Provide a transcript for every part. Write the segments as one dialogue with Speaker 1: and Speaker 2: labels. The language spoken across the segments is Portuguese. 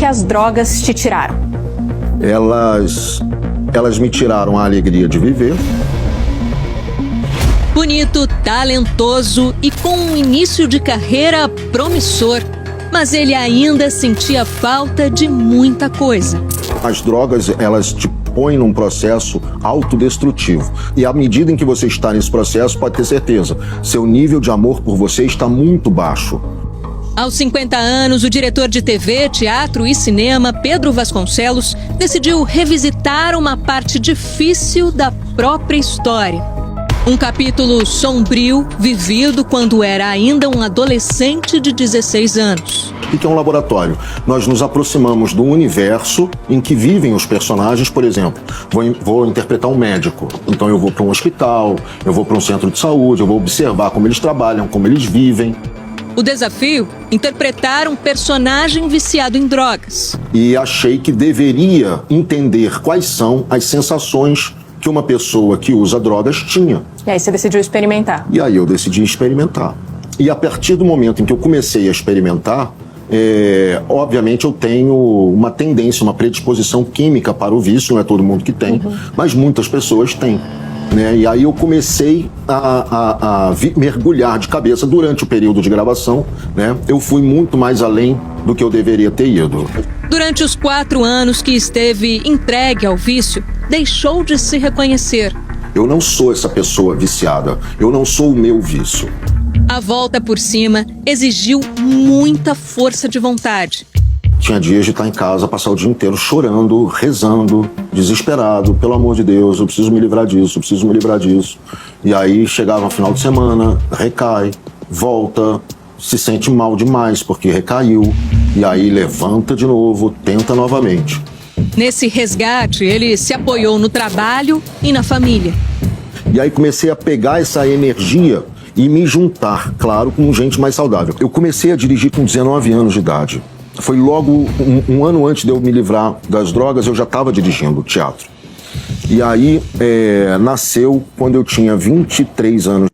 Speaker 1: que as drogas te tiraram?
Speaker 2: Elas me tiraram a alegria de viver.
Speaker 3: Bonito, talentoso e com um início de carreira promissor. Mas ele ainda sentia falta de muita coisa.
Speaker 2: As drogas, elas te põem num processo autodestrutivo. E à medida em que você está nesse processo, pode ter certeza, seu nível de amor por você está muito baixo.
Speaker 3: Aos 50 anos, o diretor de TV, teatro e cinema, Pedro Vasconcelos, decidiu revisitar uma parte difícil da própria história. Um capítulo sombrio, vivido quando era ainda um adolescente de 16 anos.
Speaker 2: O que é um laboratório? Nós nos aproximamos do universo em que vivem os personagens. Por exemplo, vou interpretar um médico. Então eu vou para um hospital, eu vou para um centro de saúde, eu vou observar como eles trabalham, como eles vivem.
Speaker 3: O desafio? Interpretar um personagem viciado em drogas.
Speaker 2: E achei que deveria entender quais são as sensações que uma pessoa que usa drogas tinha.
Speaker 1: E aí você decidiu experimentar?
Speaker 2: E aí eu decidi experimentar. E a partir do momento em que eu comecei a experimentar, obviamente eu tenho uma tendência, uma predisposição química para o vício, não é todo mundo que tem, mas muitas pessoas têm. Né? E aí eu comecei a mergulhar de cabeça durante o período de gravação, né? Eu fui muito mais além do que eu deveria ter ido.
Speaker 3: Durante os 4 anos que esteve entregue ao vício, deixou de se reconhecer.
Speaker 2: Eu não sou essa pessoa viciada, eu não sou o meu vício.
Speaker 3: A volta por cima exigiu muita força de vontade.
Speaker 2: Tinha dias de estar em casa, passar o dia inteiro chorando, rezando, desesperado. Pelo amor de Deus, eu preciso me livrar disso, eu preciso me livrar disso. E aí chegava no final de semana, recai, volta, se sente mal demais porque recaiu. E aí levanta de novo, tenta novamente.
Speaker 3: Nesse resgate, ele se apoiou no trabalho e na família.
Speaker 2: E aí comecei a pegar essa energia e me juntar, claro, com gente mais saudável. Eu comecei a dirigir com 19 anos de idade. Foi logo um ano antes de eu me livrar das drogas, eu já estava dirigindo teatro. E aí nasceu quando eu tinha 23 anos,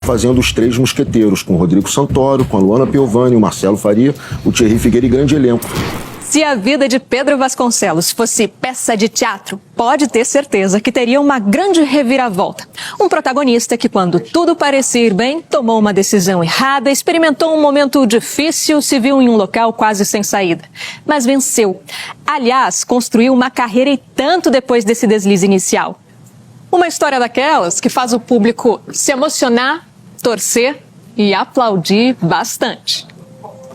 Speaker 2: fazendo Os Três Mosqueteiros, com o Rodrigo Santoro, com a Luana Piovani, o Marcelo Faria, o Thierry Figueira e grande elenco.
Speaker 1: Se a vida de Pedro Vasconcelos fosse peça de teatro, pode ter certeza que teria uma grande reviravolta. Um protagonista que, quando tudo parecia ir bem, tomou uma decisão errada, experimentou um momento difícil, se viu em um local quase sem saída. Mas venceu. Aliás, construiu uma carreira e tanto depois desse deslize inicial. Uma história daquelas que faz o público se emocionar, torcer e aplaudir bastante.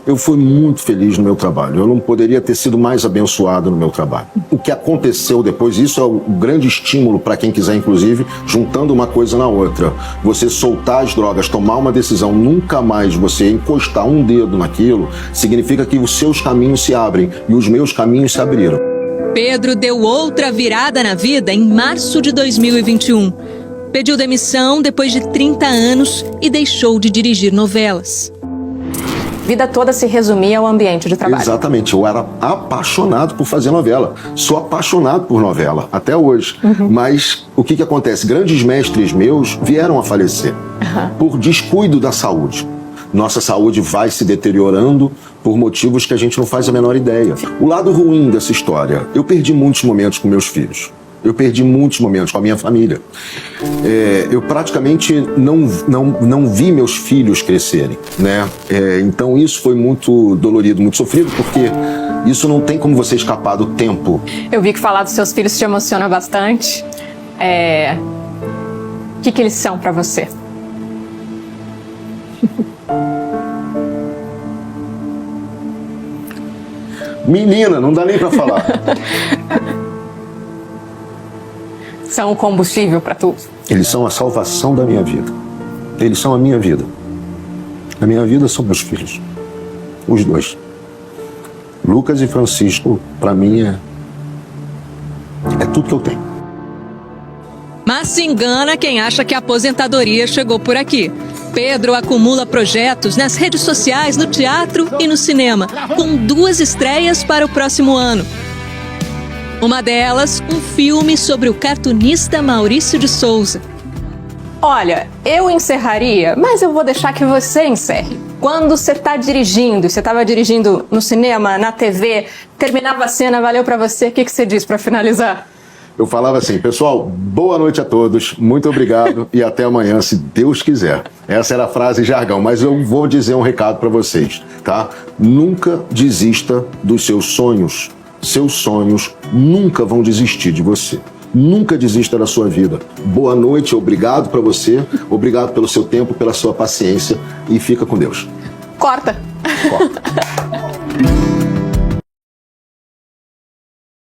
Speaker 2: Eu fui muito feliz no meu trabalho. Eu não poderia ter sido mais abençoado no meu trabalho. O que aconteceu depois, isso é o grande estímulo para quem quiser, inclusive, juntando uma coisa na outra. Você soltar as drogas, tomar uma decisão, nunca mais você encostar um dedo naquilo, significa que os seus caminhos se abrem e os meus caminhos se abriram.
Speaker 3: Pedro deu outra virada na vida em março de 2021. Pediu demissão depois de 30 anos e deixou de dirigir novelas.
Speaker 1: Vida toda se resumia ao ambiente de trabalho.
Speaker 2: Exatamente, eu era apaixonado por fazer novela. Sou apaixonado por novela, até hoje. Mas o que acontece? Grandes mestres meus vieram a falecer por descuido da saúde. Nossa saúde vai se deteriorando por motivos que a gente não faz a menor ideia. O lado ruim dessa história, eu perdi muitos momentos com meus filhos. Eu perdi muitos momentos com a minha família. Eu praticamente não vi meus filhos crescerem, né? Então isso foi muito dolorido, muito sofrido, porque isso não tem como você escapar do tempo.
Speaker 1: Eu vi que falar dos seus filhos te emociona bastante. O que eles são pra você?
Speaker 2: Menina, não dá nem pra falar.
Speaker 1: São o combustível para tudo.
Speaker 2: Eles são a salvação da minha vida. Eles são a minha vida. A minha vida são meus filhos. Os dois. Lucas e Francisco, para mim, é tudo que eu tenho.
Speaker 3: Mas se engana quem acha que a aposentadoria chegou por aqui. Pedro acumula projetos nas redes sociais, no teatro e no cinema, com 2 estreias para o próximo ano. Uma delas, um filme sobre o cartunista Maurício de Souza.
Speaker 1: Olha, eu encerraria, mas eu vou deixar que você encerre. Quando você está dirigindo, você estava dirigindo no cinema, na TV, terminava a cena, valeu para você, o que você diz para finalizar?
Speaker 2: Eu falava assim, pessoal, boa noite a todos, muito obrigado e até amanhã, se Deus quiser. Essa era a frase jargão, mas eu vou dizer um recado para vocês, tá? Nunca desista dos seus sonhos. Seus sonhos nunca vão desistir de você. Nunca desista da sua vida. Boa noite, obrigado para você, obrigado pelo seu tempo, pela sua paciência e fica com Deus.
Speaker 1: Corta!
Speaker 2: Corta.